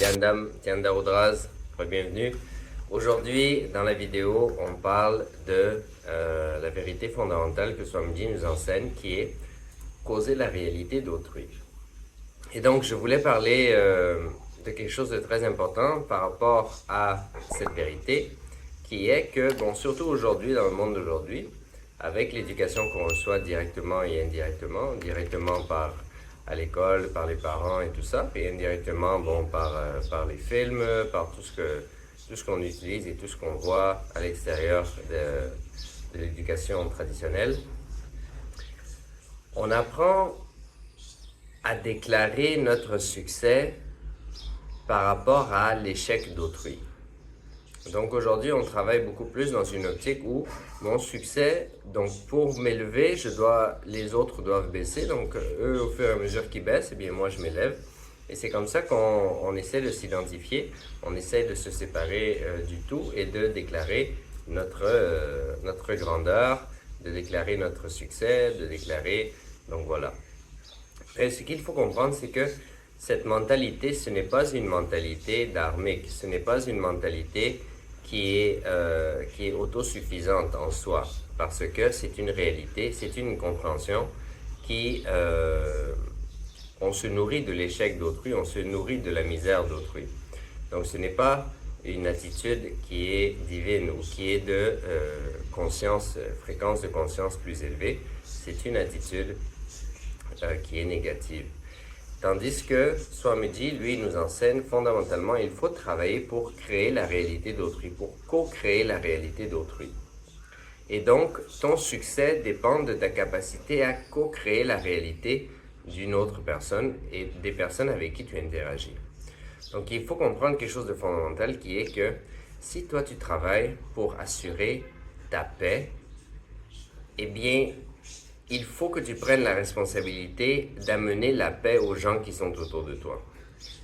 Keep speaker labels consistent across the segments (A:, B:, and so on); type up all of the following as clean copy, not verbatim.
A: Nityanandam, Nityananda Rudras, bienvenue. Aujourd'hui, dans la vidéo, on parle de la vérité fondamentale que Swamiji nous enseigne, qui est causer la réalité d'autrui. Et donc, je voulais parler de quelque chose de très important par rapport à cette vérité, qui est que, bon, surtout aujourd'hui, dans le monde d'aujourd'hui, avec l'éducation qu'on reçoit directement et indirectement, directement à l'école, par les parents et tout ça, et indirectement, bon, par les films, par tout ce qu'on utilise et tout ce qu'on voit à l'extérieur de l'éducation traditionnelle, on apprend à déclarer notre succès par rapport à l'échec d'autrui. Donc aujourd'hui, on travaille beaucoup plus dans une optique où mon succès, donc pour m'élever, les autres doivent baisser. Donc eux, au fur et à mesure qu'ils baissent, eh bien moi je m'élève. Et c'est comme ça qu'on essaie de s'identifier, on essaie de se séparer du tout et de déclarer notre grandeur, de déclarer notre succès, de déclarer, donc voilà. Et ce qu'il faut comprendre, c'est que cette mentalité, ce n'est pas une mentalité dharmique, ce n'est pas une mentalité qui est autosuffisante en soi, parce que c'est une réalité, c'est une compréhension qui, on se nourrit de l'échec d'autrui, on se nourrit de la misère d'autrui. Donc ce n'est pas une attitude qui est divine ou qui est de fréquence de conscience plus élevée, c'est une attitude qui est négative. Tandis que Swamiji, lui, nous enseigne fondamentalement, il faut travailler pour créer la réalité d'autrui, pour co-créer la réalité d'autrui. Et donc, ton succès dépend de ta capacité à co-créer la réalité d'une autre personne et des personnes avec qui tu interagis. Donc, il faut comprendre quelque chose de fondamental qui est que si toi, tu travailles pour assurer ta paix, eh bien, il faut que tu prennes la responsabilité d'amener la paix aux gens qui sont autour de toi.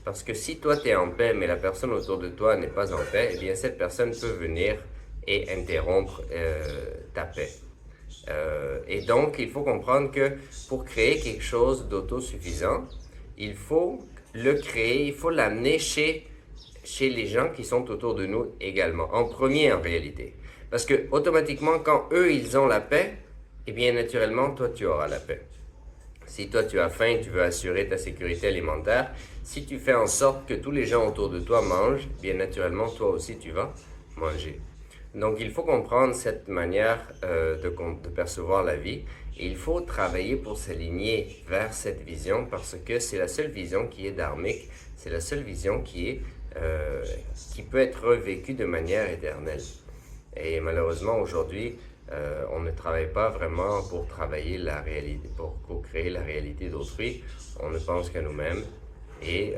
A: Parce que si toi, tu es en paix, mais la personne autour de toi n'est pas en paix, eh bien, cette personne peut venir et interrompre ta paix. Et donc, il faut comprendre que pour créer quelque chose d'autosuffisant, il faut le créer, il faut l'amener chez les gens qui sont autour de nous également, en premier en réalité. Parce que automatiquement, quand eux, ils ont la paix, eh bien, naturellement, toi, tu auras la paix. Si toi, tu as faim, tu veux assurer ta sécurité alimentaire, si tu fais en sorte que tous les gens autour de toi mangent, bien naturellement, toi aussi, tu vas manger. Donc, il faut comprendre cette manière de percevoir la vie et il faut travailler pour s'aligner vers cette vision parce que c'est la seule vision qui est dharmique, c'est la seule vision qui peut être vécue de manière éternelle. Et malheureusement, aujourd'hui, on ne travaille pas vraiment pour travailler la réalité, pour co-créer la réalité d'autrui. On ne pense qu'à nous-mêmes. Et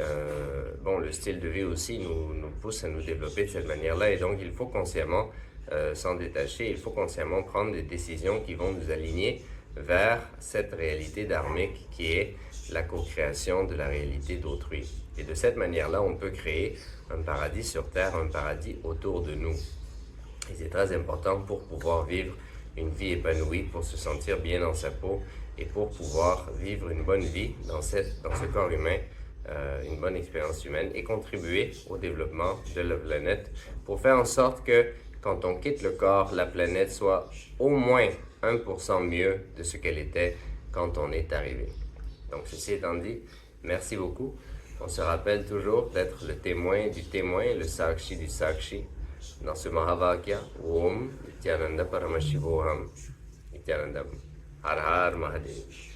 A: bon, le style de vie aussi nous pousse à nous développer de cette manière-là. Et donc, il faut consciemment s'en détacher. Il faut consciemment prendre des décisions qui vont nous aligner vers cette réalité dharmique qui est la co-création de la réalité d'autrui. Et de cette manière-là, on peut créer un paradis sur Terre, un paradis autour de nous. Et c'est très important pour pouvoir vivre une vie épanouie, pour se sentir bien dans sa peau et pour pouvoir vivre une bonne vie dans ce corps humain, une bonne expérience humaine et contribuer au développement de la planète pour faire en sorte que quand on quitte le corps, la planète soit au moins 1% mieux de ce qu'elle était quand on est arrivé. Donc ceci étant dit, merci beaucoup. On se rappelle toujours d'être le témoin du témoin, le sakshi du sakshi. Dans ce Mahavakya, Om Nityananda Paramashivoham, Nityanandam, Har Har Mahadev.